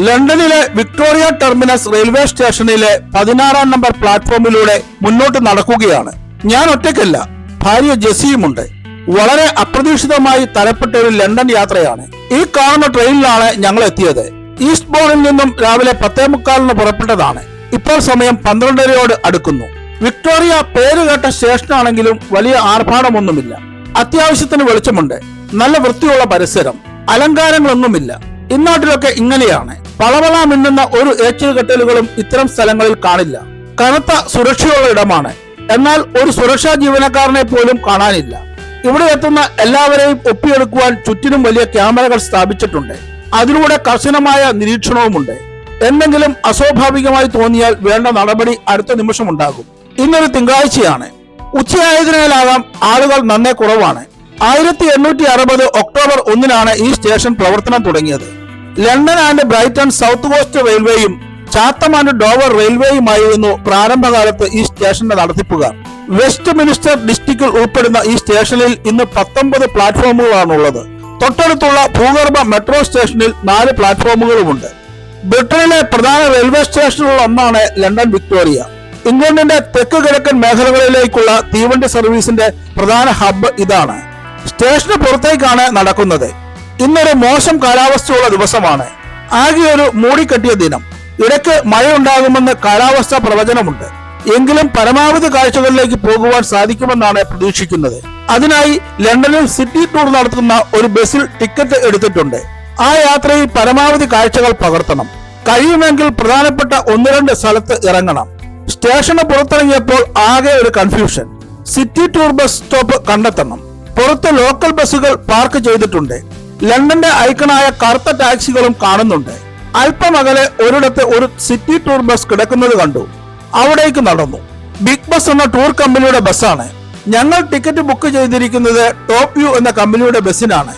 ലണ്ടനിലെ Victoria terminus railway സ്റ്റേഷനിലെ 16-ാം number പ്ലാറ്റ്ഫോമിലൂടെ മുന്നോട്ട് നടക്കുകയാണ്. ഞാൻ ഒറ്റയ്ക്കല്ല, ഭാര്യ ജെസിയുമുണ്ട്. വളരെ അപ്രതീക്ഷിതമായി തലപ്പെട്ട ഒരു ലണ്ടൻ യാത്രയാണ്. ഈ കാണുന്ന ട്രെയിനിലാണ് ഞങ്ങൾ എത്തിയത്. ഈസ്റ്റ് ബോണിൽ നിന്നും രാവിലെ 10:45 പുറപ്പെട്ടതാണ്. ഇപ്പോൾ സമയം 12:30 അടുക്കുന്നു. വിക്ടോറിയ പേരുകേട്ട സ്റ്റേഷനാണെങ്കിലും വലിയ ആർഭാടമൊന്നുമില്ല. അത്യാവശ്യത്തിന് വെളിച്ചമുണ്ട്. നല്ല വൃത്തിയുള്ള പരിസരം. അലങ്കാരങ്ങളൊന്നുമില്ല. ഇന്നാട്ടിലൊക്കെ ഇങ്ങനെയാണ്. പളവള മിന്നുന്ന ഒരു ഏച്ചുകെട്ടലുകളും ഇത്തരം സ്ഥലങ്ങളിൽ കാണില്ല. കനത്ത സുരക്ഷയുള്ള ഇടമാണ്. എന്നാൽ ഒരു സുരക്ഷാ ജീവനക്കാരനെ പോലും കാണാനില്ല. ഇവിടെ എത്തുന്ന എല്ലാവരെയും ഒപ്പിയെടുക്കുവാൻ ചുറ്റിനും വലിയ ക്യാമറകൾ സ്ഥാപിച്ചിട്ടുണ്ട്. അതിലൂടെ കർശനമായ നിരീക്ഷണവുമുണ്ട്. എന്തെങ്കിലും അസ്വാഭാവികമായി തോന്നിയാൽ വേണ്ട നടപടി അടുത്ത നിമിഷം ഉണ്ടാകും. ഇന്നൊരു തിങ്കളാഴ്ചയാണ്. ഉച്ചയായതിനാലാകാം ആളുകൾ നന്നേ കുറവാണ്. 1860 ഒക്ടോബർ 1 ഈ സ്റ്റേഷൻ പ്രവർത്തനം തുടങ്ങിയത്. London and Brighton South Coast റെയിൽവേയും ചാത്തം ആൻഡ് ഡോവർ റെയിൽവേയുമായിരുന്നു പ്രാരംഭകാലത്ത് ഈ സ്റ്റേഷന്റെ നടത്തിപ്പുകാർ. വെസ്റ്റ് മിനിസ്റ്റർ ഡിസ്ട്രിക്റ്റിൽ ഉൾപ്പെടുന്ന ഈ സ്റ്റേഷനിൽ ഇന്ന് 19 പ്ലാറ്റ്ഫോമുകളാണുള്ളത്. തൊട്ടടുത്തുള്ള ഭൂഗർഭ മെട്രോ സ്റ്റേഷനിൽ 4 പ്ലാറ്റ്ഫോമുകളുമുണ്ട്. ബ്രിട്ടനിലെ പ്രധാന റെയിൽവേ സ്റ്റേഷനുകളിൽ ഒന്നാണ് ലണ്ടൻ വിക്ടോറിയ. ഇംഗ്ലണ്ടിന്റെ തെക്ക് കിഴക്കൻ മേഖലകളിലേക്കുള്ള തീവണ്ടി സർവീസിന്റെ പ്രധാന ഹബ്ബ് ഇതാണ്. സ്റ്റേഷന് പുറത്തേക്കാണ് നടക്കുന്നത്. ഇന്നൊരു മോശം കാലാവസ്ഥയുള്ള ദിവസമാണ്. ആകെ ഒരു മൂടിക്കെട്ടിയ ദിനം. ഇടയ്ക്ക് മഴയുണ്ടാകുമെന്ന് കാലാവസ്ഥാ പ്രവചനമുണ്ട്. എങ്കിലും പരമാവധി കാഴ്ചകളിലേക്ക് പോകുവാൻ സാധിക്കുമെന്നാണ് പ്രതീക്ഷിക്കുന്നത്. അതിനായി ലണ്ടനിൽ സിറ്റി ടൂർ നടത്തുന്ന ഒരു ബസ്സിൽ ടിക്കറ്റ് എടുത്തിട്ടുണ്ട്. ആ യാത്രയിൽ പരമാവധി കാഴ്ചകൾ പകർത്തണം. കഴിയുമെങ്കിൽ പ്രധാനപ്പെട്ട 1-2 സ്ഥലത്ത് ഇറങ്ങണം. സ്റ്റേഷന് പുറത്തിറങ്ങിയപ്പോൾ ആകെ ഒരു confusion. City tour bus stop കണ്ടെത്തണം. പുറത്ത് ലോക്കൽ ബസ്സുകൾ പാർക്ക് ചെയ്തിട്ടുണ്ട്. ലണ്ടന്റെ ഐക്കണായ കറുത്ത ടാക്സികളും കാണുന്നുണ്ട്. അല്പം അകലെ ഒരിടത്ത് ഒരു സിറ്റി ടൂർ ബസ് കിടക്കുന്നത് കണ്ടു. അവിടേക്ക് നടന്നു. ബിഗ് ബസ് എന്ന ടൂർ കമ്പനിയുടെ ബസ്സാണ്. ഞങ്ങൾ ടിക്കറ്റ് ബുക്ക് ചെയ്തിരിക്കുന്നത് ടോപ്പ് വ്യൂ എന്ന കമ്പനിയുടെ ബസ്സിനാണ്.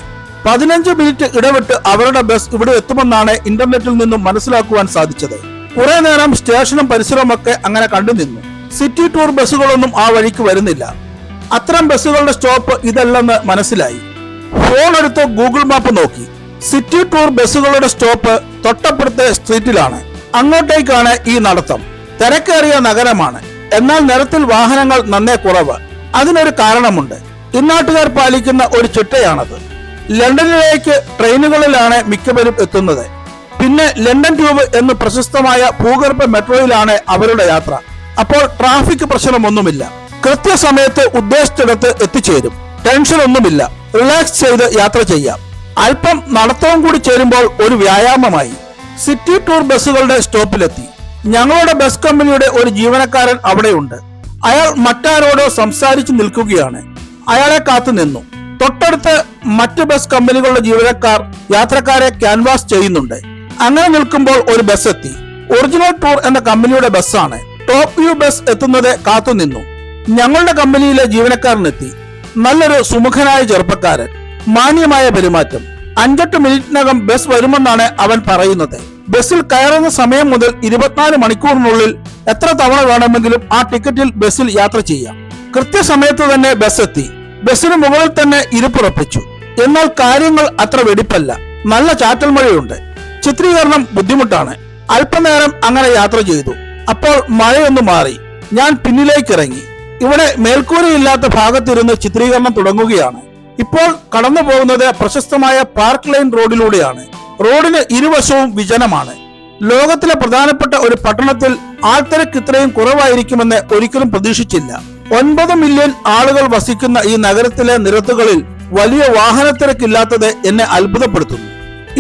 15 മിനിറ്റ് ഇടവിട്ട് അവരുടെ ബസ് ഇവിടെ എത്തുമെന്നാണ് ഇന്റർനെറ്റിൽ നിന്നും മനസ്സിലാക്കുവാൻ സാധിച്ചത്. കുറെ നേരം സ്റ്റേഷനും പരിസരമൊക്കെ അങ്ങനെ കണ്ടു നിന്നു. സിറ്റി ടൂർ ബസ്സുകളൊന്നും ആ വഴിക്ക് വരുന്നില്ല. അത്തരം ബസ്സുകളുടെ സ്റ്റോപ്പ് ഇതല്ലെന്ന് മനസ്സിലായി. ഫോൺ എടുത്ത് ഗൂഗിൾ മാപ്പ് നോക്കി. സിറ്റി ടൂർ ബസ്സുകളുടെ സ്റ്റോപ്പ് തൊട്ടപ്പുറത്തെ സ്ട്രീറ്റിലാണ്. അങ്ങോട്ടേക്കാണ് ഈ നടത്തം. തിരക്കേറിയ നഗരമാണ്. എന്നാൽ നിരത്തിൽ വാഹനങ്ങൾ നന്നേ കുറവ്. അതിനൊരു കാരണമുണ്ട്. ഇന്നാട്ടുകാർ പാലിക്കുന്ന ഒരു ചിട്ടയാണത്. ലണ്ടനിലേക്ക് ട്രെയിനുകളിലാണ് മിക്കവരും എത്തുന്നത്. പിന്നെ ലണ്ടൻ ട്യൂബ് എന്ന് പ്രശസ്തമായ ഭൂഗർഭ മെട്രോയിലാണ് അവരുടെ യാത്ര. അപ്പോൾ ട്രാഫിക് പ്രശ്നമൊന്നുമില്ല. കൃത്യസമയത്ത് ഉദ്ദേശിച്ചിടത്ത് എത്തിച്ചേരും. ടെൻഷൻ ഒന്നുമില്ല. റിലാക്സ് ചെയ്ത് യാത്ര ചെയ്യാം. അല്പം നടത്തവും കൂടി ചേരുമ്പോൾ ഒരു വ്യായാമമായി. സിറ്റി ടൂർ ബസ്സുകളുടെ സ്റ്റോപ്പിലെത്തി. ഞങ്ങളുടെ ബസ് കമ്പനിയുടെ ഒരു ജീവനക്കാരൻ അവിടെയുണ്ട്. അയാൾ മറ്റാരോടോ സംസാരിച്ചു നിൽക്കുകയാണ്. അയാളെ കാത്തു നിന്നു. തൊട്ടടുത്ത് മറ്റ് ബസ് കമ്പനികളുടെ ജീവനക്കാർ യാത്രക്കാരെ ക്യാൻവാസ് ചെയ്യുന്നുണ്ട്. അങ്ങനെ നിൽക്കുമ്പോൾ ഒരു ബസ് എത്തി. ഒറിജിനൽ ടൂർ എന്ന കമ്പനിയുടെ ബസ്സാണ്. ടോപ്പ് വ്യൂ ബസ് എത്തുന്നത് കാത്തു നിന്നു. ഞങ്ങളുടെ കമ്പനിയിലെ ജീവനക്കാരനെത്തി. നല്ലൊരു സുമുഖനായ ചെറുപ്പക്കാരൻ. മാന്യമായ പെരുമാറ്റം. 5-8 മിനിറ്റിനകം ബസ് വരുമെന്നാണ് അവൻ പറയുന്നത്. ബസ്സിൽ കയറുന്ന സമയം മുതൽ 24 മണിക്കൂറിനുള്ളിൽ എത്ര തവണ വേണമെങ്കിലും ആ ടിക്കറ്റിൽ ബസ്സിൽ യാത്ര ചെയ്യാം. കൃത്യസമയത്ത് തന്നെ ബസ് എത്തി. ബസ്സിന് മുകളിൽ തന്നെ ഇരിപ്പുറപ്പിച്ചു. എന്നാൽ കാര്യങ്ങൾ അത്ര വെടിപ്പല്ല. നല്ല ചാറ്റൽ മഴയുണ്ട്. ചിത്രീകരണം ബുദ്ധിമുട്ടാണ്. അല്പനേരം അങ്ങനെ യാത്ര ചെയ്തു. അപ്പോൾ മഴയൊന്നു മാറി. ഞാൻ പിന്നിലേക്ക് ഇറങ്ങി. ഇവിടെ മേൽക്കൂരയില്ലാത്ത ഭാഗത്തിരുന്ന് ചിത്രീകരണം തുടങ്ങുകയാണ്. ഇപ്പോൾ കടന്നു പോകുന്നത് പ്രശസ്തമായ പാർക്ക് ലൈൻ റോഡിലൂടെയാണ്. റോഡിന് ഇരുവശവും വിജനമാണ്. ലോകത്തിലെ പ്രധാനപ്പെട്ട ഒരു പട്ടണത്തിൽ ആൾത്തിരക്ക് ഇത്രയും കുറവായിരിക്കുമെന്ന് ഒരിക്കലും പ്രതീക്ഷിച്ചില്ല. 9 മില്യൺ ആളുകൾ വസിക്കുന്ന ഈ നഗരത്തിലെ നിരത്തുകളിൽ വലിയ വാഹനത്തിരക്കില്ലാത്തത് എന്നെ അത്ഭുതപ്പെടുത്തുന്നു.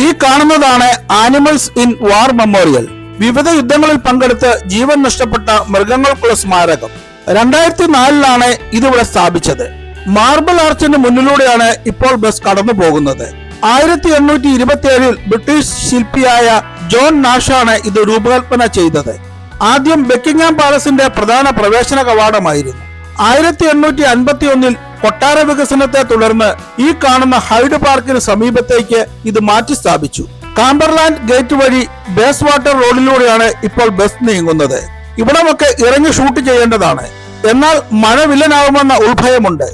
ഈ കാണുന്നതാണ് ആനിമൽസ് ഇൻ വാർ മെമ്മോറിയൽ. വിവിധ യുദ്ധങ്ങളിൽ പങ്കെടുത്ത് ജീവൻ നഷ്ടപ്പെട്ട മൃഗങ്ങൾക്കുള്ള സ്മാരകം. 2004 ഇതിവിടെ സ്ഥാപിച്ചത്. മാർബിൾ ആർച്ചിന് മുന്നിലൂടെയാണ് ഇപ്പോൾ ബസ് കടന്നു പോകുന്നത്. 1827 ബ്രിട്ടീഷ് ശില്പിയായ ജോൺ നാഷാണ് ഇത് രൂപകൽപ്പന ചെയ്തത്. ആദ്യം ബക്കിംഗ്ഹാം പാലസിന്റെ പ്രധാന പ്രവേശന കവാടമായിരുന്നു. 1851 കൊട്ടാര വികസനത്തെ തുടർന്ന് ഈ കാണുന്ന ഹൈഡ് പാർക്കിന് സമീപത്തേക്ക് ഇത് മാറ്റി സ്ഥാപിച്ചു. കാംബർലാൻഡ് ഗേറ്റ് വഴി ബേസ് വാട്ടർ റോഡിലൂടെയാണ് ഇപ്പോൾ ബസ് നീങ്ങുന്നത്. ഇവിടമൊക്കെ ഇറങ്ങി ഷൂട്ട് ചെയ്യേണ്ടതാണ്. എന്നാൽ മഴ വില്ലനാവുമെന്ന ഉൾഭയമുണ്ട്.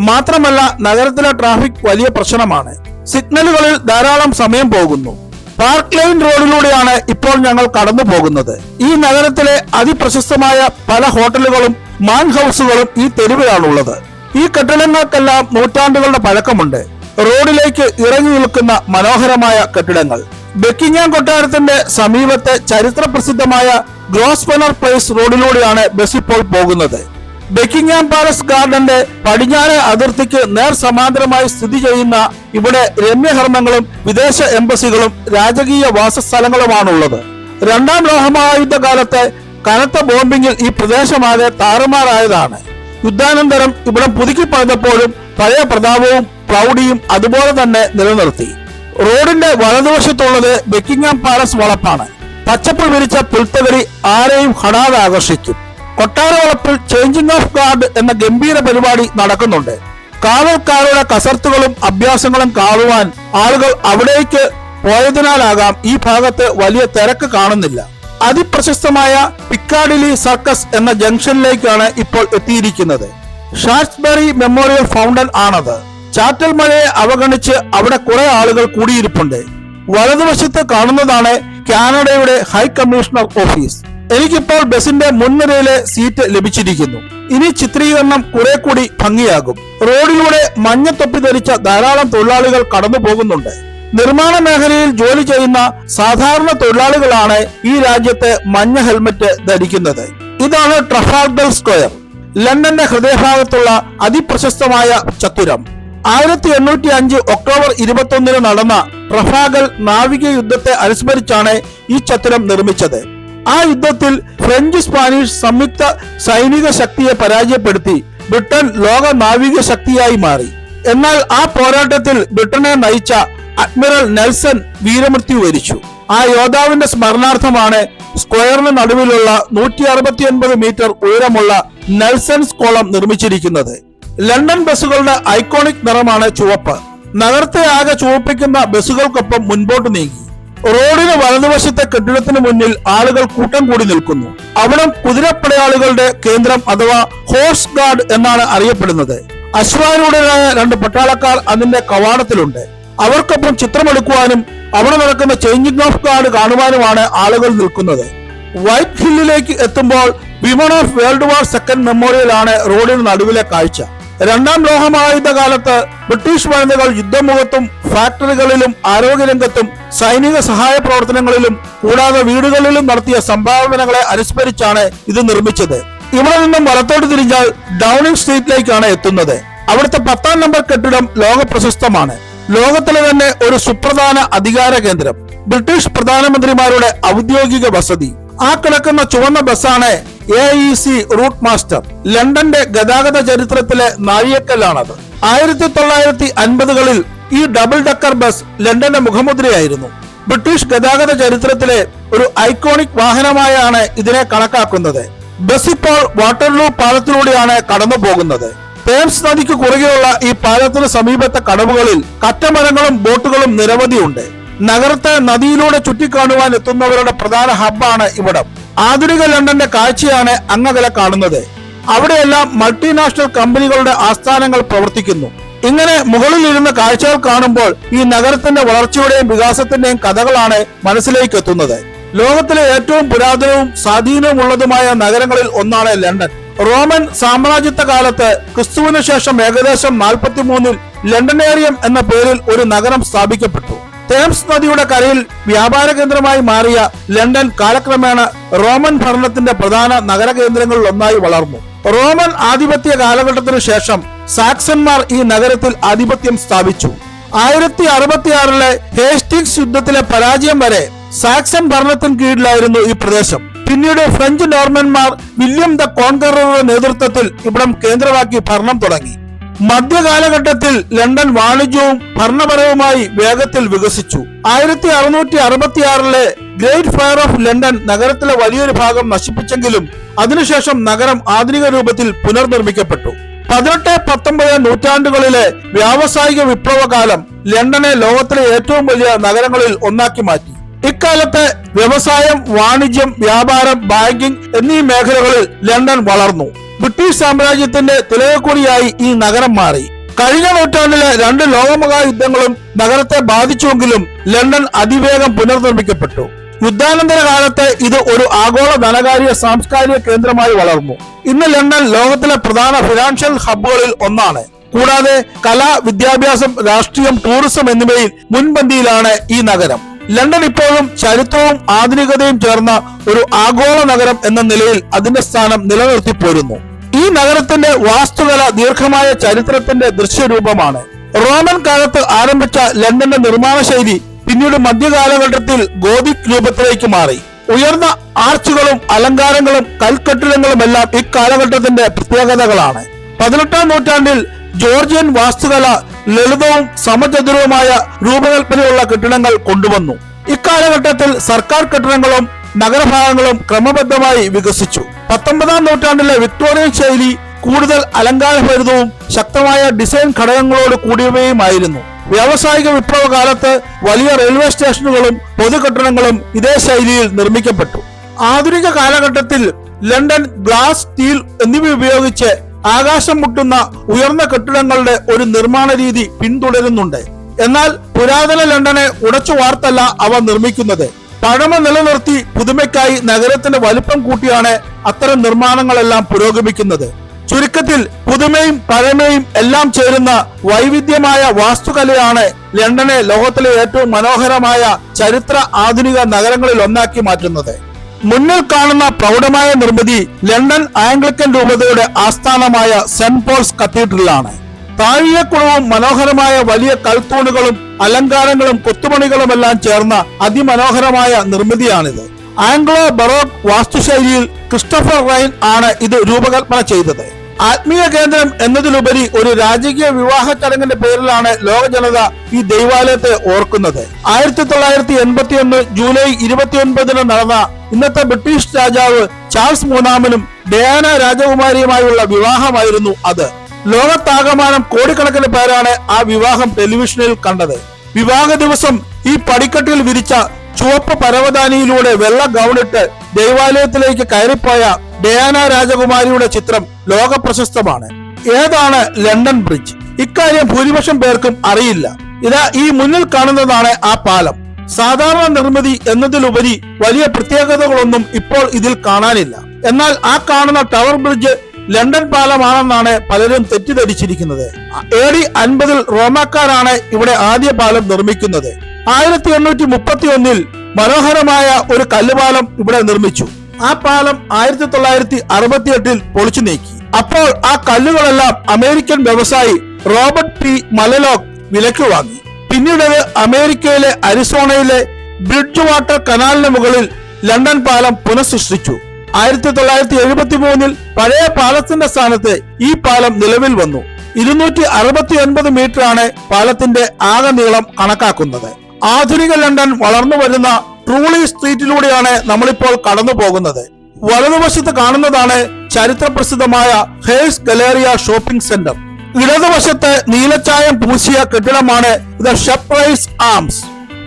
മാത്രമല്ല നഗരത്തിലെ ട്രാഫിക് വലിയ പ്രശ്നമാണ്. സിഗ്നലുകളിൽ ധാരാളം സമയം പോകുന്നു. പാർക്ക് ലൈൻ റോഡിലൂടെയാണ് ഇപ്പോൾ ഞങ്ങൾ കടന്നു പോകുന്നത്. ഈ നഗരത്തിലെ അതിപ്രശസ്തമായ പല ഹോട്ടലുകളും മാൻ ഹൗസുകളും ഈ തെരുവിലാണുള്ളത്. ഈ കെട്ടിടങ്ങൾക്കെല്ലാം നൂറ്റാണ്ടുകളുടെ പഴക്കമുണ്ട്. റോഡിലേക്ക് ഇറങ്ങി നിൽക്കുന്ന മനോഹരമായ കെട്ടിടങ്ങൾ. ബക്കിംഗ്ഹാം കൊട്ടാരത്തിന്റെ സമീപത്തെ ചരിത്ര പ്രസിദ്ധമായ ഗ്രോസ്വെനർ പ്ലേസ് റോഡിലൂടെയാണ് ബസ് ഇപ്പോൾ പോകുന്നത്. ബക്കിംഗ്ഹാം പാലസ് ഗാർഡന്റെ പടിഞ്ഞാറ് അതിർത്തിക്ക് നേർ സമാന്തരമായി സ്ഥിതി ചെയ്യുന്ന ഇവിടെ രമ്യഹർമ്മങ്ങളും വിദേശ എംബസികളും രാജകീയ വാസസ്ഥലങ്ങളുമാണുള്ളത്. രണ്ടാം ലോകമഹായുദ്ധ കാലത്തെ കനത്ത ബോംബിങ്ങിൽ ഈ പ്രദേശമാകെ താറുമാറായതാണ്. യുദ്ധാനന്തരം ഇവിടം പുതുക്കി പണിതപ്പോഴും പഴയ പ്രതാപവും പ്രൗഢിയും അതുപോലെ തന്നെ നിലനിർത്തി. റോഡിന്റെ വലതുവശത്തുള്ളത് ബക്കിംഗ്ഹാം പാലസ് വളപ്പാണ്. പച്ചപ്പ് വിരിച്ച പുൽത്തകരി ആരെയും ഹഠാതെ ആകർഷിക്കും. കൊട്ടാര വളപ്പിൽ ചേഞ്ചിങ് ഓഫ് ഗാർഡ് എന്ന ഗംഭീര പരിപാടി നടക്കുന്നുണ്ട്. കാവൽക്കാരുടെ കസർത്തുകളും അഭ്യാസങ്ങളും കാണുവാൻ ആളുകൾ അവിടേക്ക് പോയതിനാലാകാം ഈ ഭാഗത്ത് വലിയ തിരക്ക് കാണുന്നില്ല. അതിപ്രശസ്തമായ പിക്കാഡിലി സർക്കസ് എന്ന ജംഗ്ഷനിലേക്കാണ് ഇപ്പോൾ എത്തിയിരിക്കുന്നത്. ഷാറ്റ്സ്ബറി മെമ്മോറിയൽ ഫൗണ്ടൻ ആണത്. ചാറ്റൽ മഴയെ അവഗണിച്ച് അവിടെ കുറെ ആളുകൾ കൂടിയിരിപ്പുണ്ട്. വലതുവശത്ത് കാണുന്നതാണ് കാനഡയുടെ ഹൈ കമ്മീഷണർ ഓഫീസ്. എനിക്കിപ്പോൾ ബസിന്റെ മുൻനിരയിലെ സീറ്റ് ലഭിച്ചിരിക്കുന്നു. ഇനി ചിത്രീകരണം കുറെ കൂടി ഭംഗിയാകും. റോഡിലൂടെ മഞ്ഞത്തൊപ്പി ധരിച്ച ധാരാളം തൊഴിലാളികൾ കടന്നു പോകുന്നുണ്ട്. നിർമ്മാണ മേഖലയിൽ ജോലി ചെയ്യുന്ന സാധാരണ തൊഴിലാളികളാണ് ഈ രാജ്യത്തെ മഞ്ഞ ഹെൽമറ്റ് ധരിക്കുന്നത്. ഇതാണ് ട്രഫാൽഗർ സ്ക്വയർ, ലണ്ടന്റെ ഹൃദയഭാഗത്തുള്ള അതിപ്രശസ്തമായ ചത്തുരം. 1805 ഒക്ടോബർ 21 നടന്ന ട്രഫാൽഗർ നാവിക യുദ്ധത്തെ അനുസ്മരിച്ചാണ് ഈ ചത്തുരം നിർമ്മിച്ചത്. ആ യുദ്ധത്തിൽ ഫ്രഞ്ച് സ്പാനിഷ് സംയുക്ത സൈനിക ശക്തിയെ പരാജയപ്പെടുത്തി ബ്രിട്ടൻ ലോക നാവിക ശക്തിയായി മാറി. എന്നാൽ ആ പോരാട്ടത്തിൽ ബ്രിട്ടനെ നയിച്ച അഡ്മിറൽ നെൽസൺ വീരമൃത്യു വരിച്ചു. ആ യോദ്ധാവിന്റെ സ്മരണാർത്ഥമാണ് സ്ക്വയറിന് നടുവിലുള്ള 169 മീറ്റർ ഉയരമുള്ള നെൽസൺസ് കോളം നിർമ്മിച്ചിരിക്കുന്നത്. ലണ്ടൻ ബസ്സുകളുടെ ഐക്കോണിക് നിറമാണ് ചുവപ്പ്. നഗരത്തെ ആകെ ചുവപ്പിക്കുന്ന ബസ്സുകൾക്കൊപ്പം മുൻപോട്ട് നീങ്ങി. റോഡിന് വലതുവശത്തെ കെട്ടിടത്തിന് മുന്നിൽ ആളുകൾ കൂട്ടം കൂടി നിൽക്കുന്നു. അവിടെ കുതിരപ്പടയാളികളുടെ കേന്ദ്രം അഥവാ ഹോഴ്സ് ഗാർഡ് എന്നാണ് അറിയപ്പെടുന്നത്. അശ്വാരൂഢരായ 2 പട്ടാളക്കാർ അതിന്റെ കവാടത്തിലുണ്ട്. അവർക്കൊപ്പം ചിത്രമെടുക്കുവാനും അവിടെ നടക്കുന്ന ചേഞ്ചിങ് ഓഫ് ഗാർഡ് കാണുവാനുമാണ് ആളുകൾ നിൽക്കുന്നത്. വൈറ്റ് ഹില്ലിലേക്ക് എത്തുമ്പോൾ women of world war second memorial ആണ് റോഡിന് നടുവിലെ കാഴ്ച. രണ്ടാം ലോകമഹായുദ്ധ കാലത്ത് ബ്രിട്ടീഷ് വനിതകൾ യുദ്ധമുഖത്തും ഫാക്ടറികളിലും ആരോഗ്യരംഗത്തും സൈനിക സഹായ പ്രവർത്തനങ്ങളിലും കൂടാതെ വീടുകളിലും നടത്തിയ സംഭാവനകളെ അനുസ്മരിച്ചാണ് ഇത് നിർമ്മിച്ചത്. ഇവിടെ നിന്നും വലത്തോട്ട് തിരിഞ്ഞാൽ ഡൗണിംഗ് സ്ട്രീറ്റിലേക്കാണ് എത്തുന്നത്. അവിടുത്തെ 10ാം നമ്പർ കെട്ടിടം ലോക പ്രശസ്തമാണ്. ലോകത്തിലെ തന്നെ ഒരു സുപ്രധാന അധികാര കേന്ദ്രം, ബ്രിട്ടീഷ് പ്രധാനമന്ത്രിമാരുടെ ഔദ്യോഗിക വസതി. ആ കിടക്കുന്ന ചുവന്ന ബസ്സാണ് AEC റൂട്ട് മാസ്റ്റർ. ലണ്ടന്റെ ഗതാഗത ചരിത്രത്തിലെ നാഴികക്കല്ലാണത്. 1950കളിൽ ഈ ഡബിൾ ഡക്കർ ബസ് ലണ്ടന്റെ മുഖമുദ്രയായിരുന്നു. ബ്രിട്ടീഷ് ഗതാഗത ചരിത്രത്തിലെ ഒരു ഐക്കോണിക് വാഹനമായാണ് ഇതിനെ കണക്കാക്കുന്നത്. ബസ് ഇപ്പോൾ വാട്ടർലൂ പാലത്തിലൂടെയാണ് കടന്നു പോകുന്നത്. തേംസ് നദിക്ക് കുറുകെയുള്ള ഈ പാലത്തിന് സമീപത്തെ കടവുകളിൽ കറ്റമരങ്ങളും ബോട്ടുകളും നിരവധിയുണ്ട്. നഗരത്തെ നദിയിലൂടെ ചുറ്റിക്കാണുവാൻ എത്തുന്നവരുടെ പ്രധാന ഹബ്ബാണ് ഇവിടം. ആധുനിക ലണ്ടന്റെ കാഴ്ചയാണ് അങ്ങകലെ കാണുന്നത്. അവിടെയെല്ലാം മൾട്ടിനാഷണൽ കമ്പനികളുടെ ആസ്ഥാനങ്ങൾ പ്രവർത്തിക്കുന്നു. ഇങ്ങനെ മുകളിൽ ഇരുന്ന കാഴ്ചകൾ കാണുമ്പോൾ ഈ നഗരത്തിന്റെ വളർച്ചയുടെയും വികാസത്തിന്റെയും കഥകളാണ് മനസ്സിലേക്ക് എത്തുന്നത്. ലോകത്തിലെ ഏറ്റവും പുരാതനവും സ്വാധീനമുള്ളതുമായ നഗരങ്ങളിൽ ഒന്നാണ് ലണ്ടൻ. റോമൻ സാമ്രാജ്യത്വ കാലത്ത് ക്രിസ്തുവിന് ശേഷം ഏകദേശം 43-ൽ ലണ്ടനേറിയം എന്ന പേരിൽ ഒരു നഗരം സ്ഥാപിക്കപ്പെട്ടു. തേംസ് നദിയുടെ കരയിൽ വ്യാപാര കേന്ദ്രമായി മാറിയ ലണ്ടൻ കാലക്രമേണ റോമൻ ഭരണത്തിന്റെ പ്രധാന നഗര കേന്ദ്രങ്ങളിൽ ഒന്നായി വളർന്നു. റോമൻ ആധിപത്യ കാലഘട്ടത്തിനു ശേഷം സാക്സന്മാർ ഈ നഗരത്തിൽ ആധിപത്യം സ്ഥാപിച്ചു. 1066-ലെ ഹേസ്റ്റിംഗ്സ് യുദ്ധത്തിലെ പരാജയം വരെ സാക്സൺ ഭരണത്തിന് കീഴിലായിരുന്നു ഈ പ്രദേശം. പിന്നീട് ഫ്രഞ്ച് നോർമന്മാർ വില്യം ദ കോൺകററുടെ നേതൃത്വത്തിൽ ഇവിടം കേന്ദ്രമാക്കി ഭരണം തുടങ്ങി. മധ്യകാലഘട്ടത്തിൽ ലണ്ടൻ വാണിജ്യവും ഭരണപരവുമായി വേഗത്തിൽ വികസിച്ചു. 1666-ലെ ഗ്രേറ്റ് ഫയർ ഓഫ് ലണ്ടൻ നഗരത്തിലെ വലിയൊരു ഭാഗം നശിപ്പിച്ചെങ്കിലും അതിനുശേഷം നഗരം ആധുനിക രൂപത്തിൽ പുനർനിർമ്മിക്കപ്പെട്ടു. 18-19 നൂറ്റാണ്ടുകളിലെ വ്യാവസായിക വിപ്ലവകാലം ലണ്ടനെ ലോകത്തിലെ ഏറ്റവും വലിയ നഗരങ്ങളിൽ ഒന്നാക്കി മാറ്റി. ഇക്കാലത്ത് വ്യവസായം, വാണിജ്യം, വ്യാപാരം, ബാങ്കിംഗ് എന്നീ മേഖലകളിൽ ലണ്ടൻ വളർന്നു. ബ്രിട്ടീഷ് സാമ്രാജ്യത്തിന്റെ തിലകക്കുറിയായി ഈ നഗരം മാറി. കഴിഞ്ഞ നൂറ്റാണ്ടിലെ 2 ലോകമഹായുദ്ധങ്ങളും നഗരത്തെ ബാധിച്ചുവെങ്കിലും ലണ്ടൻ അതിവേഗം പുനർനിർമ്മിക്കപ്പെട്ടു. യുദ്ധാനന്തര കാലത്ത് ഇത് ഒരു ആഗോള ധനകാര്യ സാംസ്കാരിക കേന്ദ്രമായി വളർന്നു. ഇന്ന് ലണ്ടൻ ലോകത്തിലെ പ്രധാന ഫിനാൻഷ്യൽ ഹബ്ബുകളിൽ ഒന്നാണ്. കൂടാതെ കല, വിദ്യാഭ്യാസം, രാഷ്ട്രീയം, ടൂറിസം എന്നിവയിൽ മുൻപന്തിയിലാണ് ഈ നഗരം. ലണ്ടൻ ഇപ്പോഴും ചരിത്രവും ആധുനികതയും ചേർന്ന ഒരു ആഗോള നഗരം എന്ന നിലയിൽ അതിന്റെ സ്ഥാനം നിലനിർത്തിപ്പോരുന്നു. ഈ നഗരത്തിന്റെ വാസ്തുകല ദീർഘമായ ചരിത്രത്തിന്റെ ദൃശ്യരൂപമാണ്. റോമൻ കാലത്ത് ആരംഭിച്ച ലണ്ടന്റെ നിർമ്മാണ ശൈലി പിന്നീട് മധ്യകാലഘട്ടത്തിൽ ഗോതിക് രൂപത്തിലേക്ക് മാറി. ഉയർന്ന ആർച്ചുകളും അലങ്കാരങ്ങളും കൽക്കെട്ടിടങ്ങളുമെല്ലാം ഇക്കാലഘട്ടത്തിന്റെ പ്രത്യേകതകളാണ്. 18ാം നൂറ്റാണ്ടിൽ ജോർജിയൻ വാസ്തുകല ലളിതവും സമചതുരവുമായ രൂപകൽപ്പനയുള്ള കെട്ടിടങ്ങൾ കൊണ്ടുവന്നു. ഇക്കാലഘട്ടത്തിൽ സർക്കാർ കെട്ടിടങ്ങളും നഗരഭാഗങ്ങളും ക്രമബദ്ധമായി വികസിച്ചു. 19ാം നൂറ്റാണ്ടിലെ വിക്ടോറിയൻ ശൈലി കൂടുതൽ അലങ്കാരഭരിതവും ശക്തമായ ഡിസൈൻ ഘടകങ്ങളോട് കൂടിയവയുമായിരുന്നു. വ്യാവസായിക വിപ്ലവ കാലത്ത് വലിയ റെയിൽവേ സ്റ്റേഷനുകളും പൊതുകെട്ടിടങ്ങളും ഇതേ ശൈലിയിൽ നിർമ്മിക്കപ്പെട്ടു. ആധുനിക കാലഘട്ടത്തിൽ ലണ്ടൻ ഗ്ലാസ്, സ്റ്റീൽ എന്നിവ ഉപയോഗിച്ച് ആകാശം മുട്ടുന്ന ഉയർന്ന കെട്ടിടങ്ങളുടെ ഒരു നിർമ്മാണ രീതി പിന്തുടരുന്നുണ്ട്. എന്നാൽ പുരാതന ലണ്ടനെ ഉടച്ചു വാർത്തല്ല അവ നിർമ്മിക്കുന്നത്. പഴമ നിലനിർത്തി പുതുമയ്ക്കായി നഗരത്തിന്റെ വലിപ്പം കൂട്ടിയാണ് അത്തരം നിർമ്മാണങ്ങളെല്ലാം പുരോഗമിക്കുന്നത്. ചുരുക്കത്തിൽ പുതുമയും പഴമയും എല്ലാം ചേരുന്ന വൈവിധ്യമായ വാസ്തുകലയാണ് ലണ്ടനെ ലോകത്തിലെ ഏറ്റവും മനോഹരമായ ചരിത്ര ആധുനിക നഗരങ്ങളിൽ ഒന്നാക്കി മാറ്റുന്നത്. മുന്നിൽ കാണുന്ന പ്രൗഢമായ നിർമ്മിതി ലണ്ടൻ ആംഗ്ലിക്കൻ രൂപതയുടെ ആസ്ഥാനമായ സെന്റ് പോൾസ് കത്തീഡ്രലാണ്. താഴികക്കുളവും മനോഹരമായ വലിയ കൽത്തൂണുകളും അലങ്കാരങ്ങളും കൊത്തുപണികളുമെല്ലാം ചേർന്ന അതിമനോഹരമായ നിർമ്മിതിയാണിത്. ആംഗ്ലോ ബറോക്ക് വാസ്തുശൈലിയിൽ ക്രിസ്റ്റഫർ റൈൻ ആണ് ഇത് രൂപകൽപ്പന ചെയ്തത്. ആത്മീയ കേന്ദ്രം എന്നതിലുപരി ഒരു രാജകീയ വിവാഹ ചടങ്ങിന്റെ പേരിലാണ് ലോക ജനത ഈ ദൈവാലയത്തെ ഓർക്കുന്നത്. 1981 ജൂലൈ 29 നടന്ന ഇന്നത്തെ ബ്രിട്ടീഷ് രാജാവ് ചാൾസ് മൂന്നാമനും ഡയാന രാജകുമാരിയുമായുള്ള വിവാഹമായിരുന്നു അത്. ലോകത്താകമാനം കോടിക്കണക്കിന് പേരാണ് ആ വിവാഹം ടെലിവിഷനിൽ കണ്ടത്. വിവാഹ ദിവസം ഈ പടിക്കെട്ടിൽ വിരിച്ച ചുവപ്പ് പരവതാനിയിലൂടെ വെള്ള ഗൗണിട്ട് ദൈവാലയത്തിലേക്ക് കയറിപ്പോയ ഡയാന രാജകുമാരിയുടെ ചിത്രം ലോക പ്രശസ്തമാണ്. ഏതാണ് ലണ്ടൻ ബ്രിഡ്ജ്? ഇക്കാര്യം ഭൂരിപക്ഷം പേർക്കും അറിയില്ല. ഇതാ ഈ മുന്നിൽ കാണുന്നതാണ് ആ പാലം. സാധാരണ നിർമ്മിതി എന്നതിലുപരി വലിയ പ്രത്യേകതകളൊന്നും ഇപ്പോൾ ഇതിൽ കാണാനില്ല. എന്നാൽ ആ കാണുന്ന ടവർ ബ്രിഡ്ജ് ലണ്ടൻ പാലമാണെന്നാണ് പലരും തെറ്റിദ്ധരിച്ചിരിക്കുന്നത്. AD 50 റോമാക്കാരാണ് ഇവിടെ ആദ്യ പാലം നിർമ്മിക്കുന്നത്. 1831 മനോഹരമായ ഒരു കല്ലുപാലം ഇവിടെ നിർമ്മിച്ചു. ആ പാലം 1968 പൊളിച്ചു നീക്കി. അപ്പോൾ ആ കല്ലുകളെല്ലാം അമേരിക്കൻ വ്യവസായി റോബർട്ട് P. മലലോക്ക് വിലയ്ക്ക് വാങ്ങി. പിന്നീട് അമേരിക്കയിലെ അരിസോണയിലെ ബ്രിഡ്ജ് വാട്ടർ കനാലിന് മുകളിൽ ലണ്ടൻ പാലം പുനഃസൃഷ്ടിച്ചു. 1973 പഴയ പാലത്തിന്റെ സ്ഥാനത്ത് ഈ പാലം നിലവിൽ വന്നു. 269 മീറ്റർ ആണ് പാലത്തിന്റെ ആകെ നീളം കണക്കാക്കുന്നത്. ആധുനിക ലണ്ടൻ വളർന്നു വരുന്ന ട്രൂളി സ്ട്രീറ്റിലൂടെയാണ് നമ്മളിപ്പോൾ കടന്നു പോകുന്നത്. വലതുവശത്ത് കാണുന്നതാണ് ചരിത്ര പ്രസിദ്ധമായ ഹെയ്സ് ഗലേറിയ ഷോപ്പിംഗ് സെന്റർ. ഇടതുവശത്ത് നീലച്ചായം പൂശിയ കെട്ടിടമാണ് ദ ഷെപ്പേഴ്സ് ആംസ്.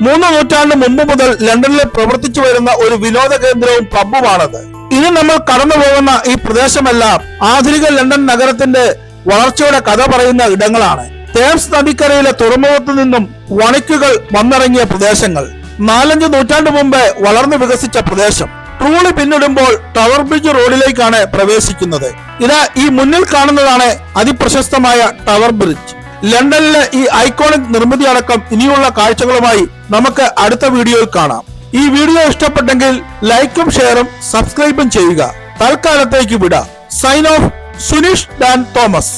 3 നൂറ്റാണ്ട് മുമ്പ് മുതൽ ലണ്ടനിൽ പ്രവർത്തിച്ചു വരുന്ന ഒരു വിനോദ കേന്ദ്രവും പബ്ബുമാണത്. ഇനി നമ്മൾ കടന്നു പോകുന്ന ഈ പ്രദേശമെല്ലാം ആധുനിക ലണ്ടൻ നഗരത്തിന്റെ വളർച്ചയുടെ കഥ പറയുന്ന ഇടങ്ങളാണ്. തേംസ് നദിക്കരയിലെ തുറമുഖത്തു നിന്നും വണിക്കുകൾ വന്നിറങ്ങിയ പ്രദേശങ്ങൾ. 4-5 നൂറ്റാണ്ട് മുമ്പ് വളർന്നു വികസിച്ച പ്രദേശം. ട്രൂളി പിന്നിടുമ്പോൾ ടവർ ബ്രിഡ്ജ് റോഡിലേക്കാണ് പ്രവേശിക്കുന്നത്. ഇതാ ഈ മുന്നിൽ കാണുന്നതാണ് അതിപ്രശസ്തമായ ടവർ ബ്രിഡ്ജ്. ലണ്ടനിലെ ഈ ഐക്കോണിക് നിർമ്മിതി അടക്കം ഇനിയുള്ള കാഴ്ചകളുമായി നമുക്ക് അടുത്ത വീഡിയോയിൽ കാണാം. ഈ വീഡിയോ ഇഷ്ടപ്പെട്ടെങ്കിൽ ലൈക്കും ഷെയറും സബ്സ്ക്രൈബും ചെയ്യുക. തൽക്കാലത്തേക്ക് വിട. Sign off Sunish Dan Thomas.